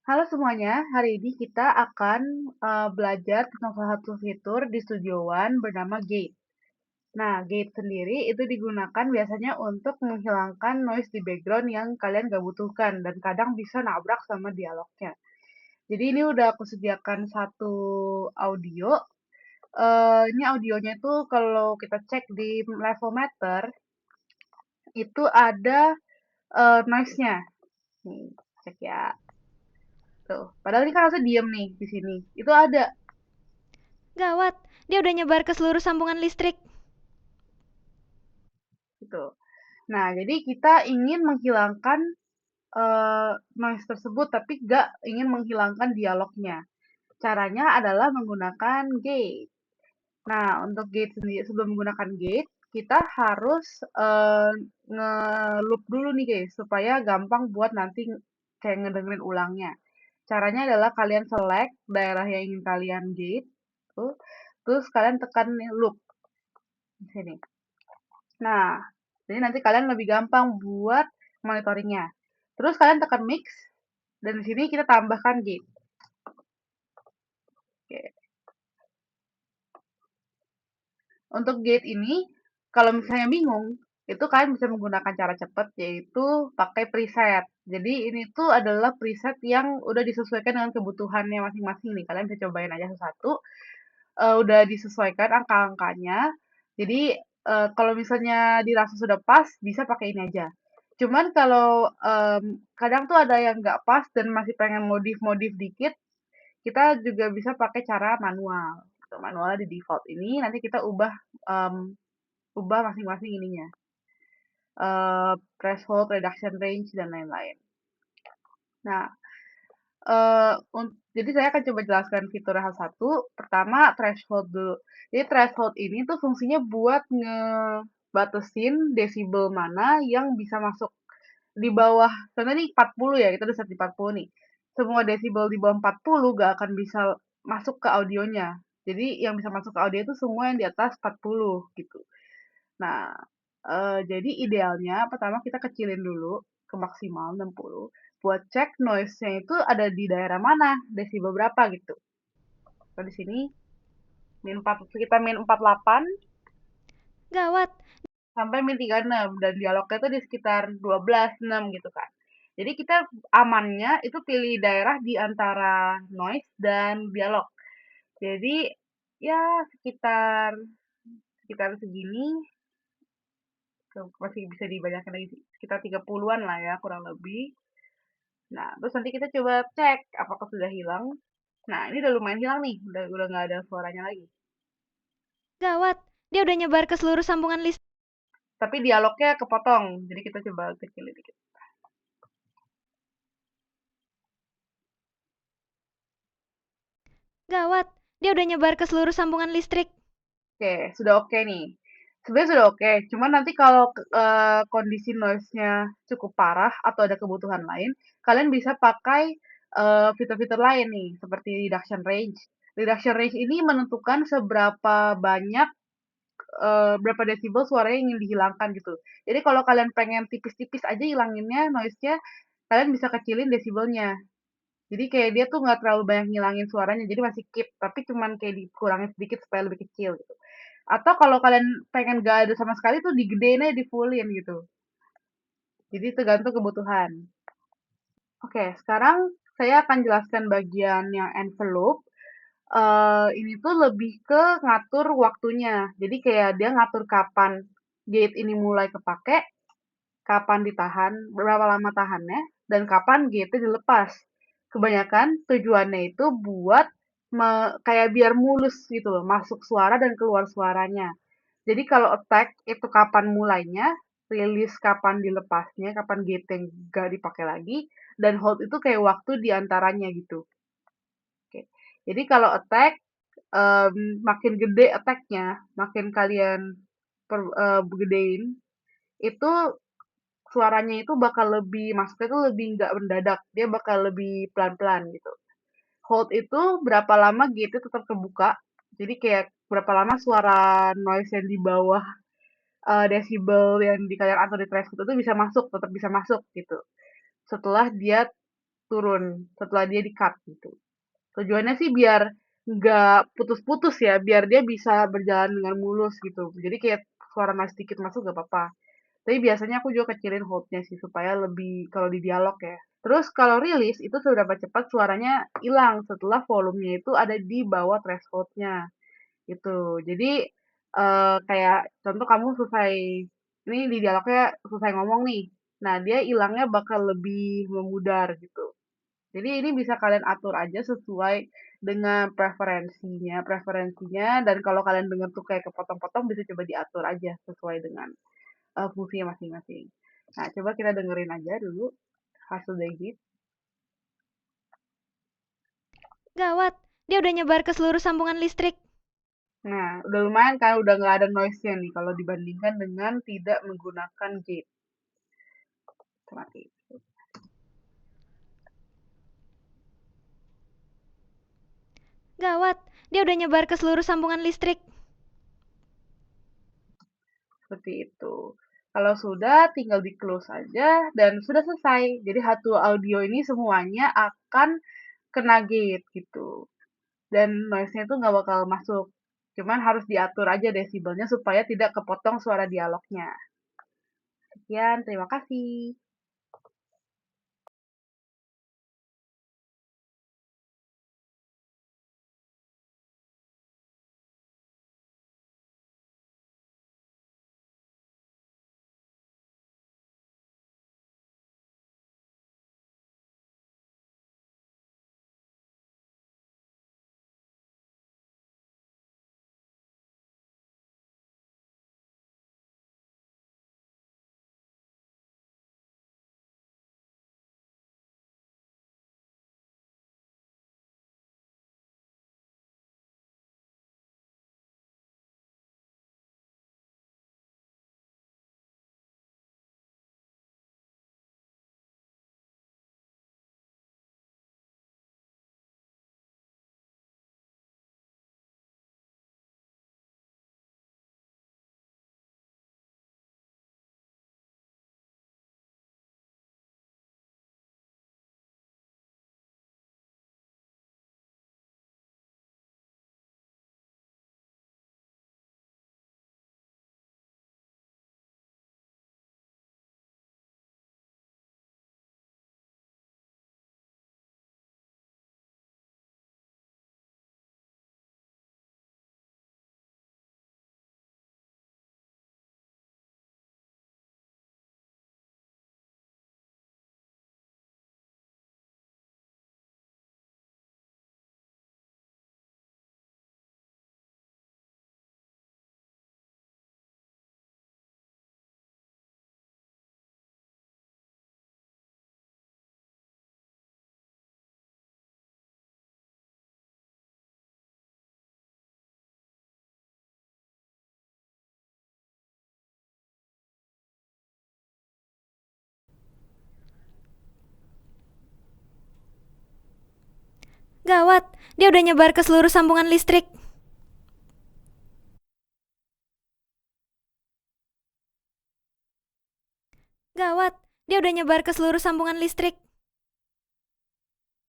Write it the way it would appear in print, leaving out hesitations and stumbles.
Halo semuanya, hari ini kita akan belajar tentang salah satu fitur di Studio One bernama Gate. Nah, Gate sendiri itu digunakan biasanya untuk menghilangkan noise di background yang kalian gak butuhkan dan kadang bisa nabrak sama dialognya. Jadi ini udah aku sediakan satu audio. Ini audionya tuh kalau kita cek di level meter itu ada noise-nya. Nih, cek ya. Tuh. Padahal ini kan harusnya diem nih di sini. Itu ada Gawat, dia udah nyebar ke seluruh sambungan listrik. gitu. Nah, jadi kita ingin menghilangkan noise tersebut, tapi nggak ingin menghilangkan dialognya. Caranya adalah menggunakan gate. Nah, untuk gate sendiri, sebelum menggunakan gate, kita harus nge-loop dulu nih guys, supaya gampang buat nanti kayak ngedengerin ulangnya. Caranya adalah kalian select daerah yang ingin kalian gate, tuh, terus kalian tekan nih loop di sini. Nah, jadi nanti kalian lebih gampang buat monitoringnya. Terus kalian tekan mix, dan di sini kita tambahkan gate. Oke. Untuk gate ini, kalau misalnya bingung, itu kalian bisa menggunakan cara cepat, yaitu pakai preset. Jadi ini tuh adalah preset yang udah disesuaikan dengan kebutuhannya masing-masing nih. Kalian bisa cobain aja satu-satu. Udah disesuaikan angka-angkanya. Jadi kalau misalnya dirasa sudah pas, bisa pakai ini aja. Cuman kalau kadang tuh ada yang nggak pas dan masih pengen modif-modif dikit, kita juga bisa pakai cara manual. Gitu. Manualnya di default ini nanti kita ubah masing-masing ininya. Threshold, reduction range dan lain-lain. Nah, jadi saya akan coba jelaskan fitur satu. Pertama, threshold dulu. Jadi threshold ini tuh fungsinya buat ngebatasin desibel mana yang bisa masuk di bawah. Contohnya nih 40 ya, kita udah set di 40 nih. Semua desibel di bawah 40 gak akan bisa masuk ke audionya. Jadi yang bisa masuk ke audio itu semua yang di atas 40 gitu. Nah, jadi idealnya pertama kita kecilin dulu ke maksimal 60 buat cek noise-nya itu ada di daerah mana, desibel berapa gitu. Kalau di sini min 4, kita min 48 Gawat, sampai min 36 dan dialognya itu di sekitar 12, 6 gitu kan. Jadi kita amannya itu pilih daerah di antara noise dan dialog. Jadi ya sekitar sekitar segini masih bisa dibanyakin lagi sih. Sekitar 30-an lah ya kurang lebih. Nah, terus nanti kita coba cek apakah sudah hilang. Nah, ini udah lumayan hilang nih, udah nggak ada suaranya lagi. gawat, dia udah nyebar ke seluruh sambungan listrik. Tapi dialognya kepotong, jadi kita coba kecilin dikit. Gawat, dia udah nyebar ke seluruh sambungan listrik. Oke, sudah oke nih. Sebenarnya sudah oke, cuman nanti kalau kondisi noise-nya cukup parah atau ada kebutuhan lain, kalian bisa pakai fitur-fitur lain nih, seperti reduction range. Reduction range ini menentukan seberapa banyak berapa desibel suaranya yang ingin dihilangkan gitu. Jadi kalau kalian pengen tipis-tipis aja hilanginnya noise-nya, kalian bisa kecilin desibelnya. Jadi kayak dia tuh nggak terlalu banyak ngilangin suaranya, jadi masih keep, tapi cuman kayak dikurangin sedikit supaya lebih kecil gitu. Atau kalau kalian pengen gak ada sama sekali tuh digedein aja, di fullin gitu. Jadi tergantung kebutuhan. Oke, sekarang saya akan jelaskan bagian yang envelope. Ini tuh lebih ke ngatur waktunya. Jadi kayak dia ngatur kapan gate ini mulai kepake, kapan ditahan, berapa lama tahannya, dan kapan gate-nya dilepas. Kebanyakan tujuannya itu buat kayak biar mulus gitu loh, masuk suara dan keluar suaranya. Jadi kalau attack itu kapan mulainya, rilis kapan dilepasnya, kapan gate yang gak dipakai lagi, dan hold itu kayak waktu diantaranya gitu. Oke. Jadi kalau attack, makin gede attack-nya, makin kalian gedein, itu suaranya itu bakal lebih masuknya itu lebih nggak mendadak, dia bakal lebih pelan-pelan gitu. Hold itu berapa lama gitu tetap kebuka, jadi kayak berapa lama suara noise yang di bawah desibel yang di kalian atur di threshold itu bisa masuk, tetap bisa masuk gitu. Setelah dia turun setelah dia di-cut gitu. Tujuannya sih biar nggak putus-putus ya, biar dia bisa berjalan dengan mulus gitu. Jadi kayak suara noise dikit masuk gak apa-apa. Tapi biasanya aku juga kecilin hold-nya sih supaya lebih kalau di dialog ya. Terus kalau rilis itu seberapa cepat suaranya hilang setelah volumenya itu ada di bawah threshold-nya gitu. Jadi kayak contoh kamu selesai ini di dialognya selesai ngomong nih. Nah, dia hilangnya bakal lebih memudar gitu. Jadi ini bisa kalian atur aja sesuai dengan preferensinya dan kalau kalian dengar tuh kayak kepotong-potong bisa coba diatur aja sesuai dengan fungsinya masing-masing. Nah, coba kita dengerin aja dulu hasil Daygit. Gawat, dia udah nyebar ke seluruh sambungan listrik. Nah, udah lumayan kan, udah nggak ada noise-nya nih kalau dibandingkan dengan tidak menggunakan gate. Mati. Gawat, dia udah nyebar ke seluruh sambungan listrik. Seperti itu. Kalau sudah, tinggal di-close aja dan sudah selesai. Jadi satu audio ini semuanya akan kena gate gitu. Dan noise-nya itu nggak bakal masuk. Cuman harus diatur aja desibelnya supaya tidak kepotong suara dialognya. Sekian, terima kasih. Gawat, dia udah nyebar ke seluruh sambungan listrik. Gawat, dia udah nyebar ke seluruh sambungan listrik.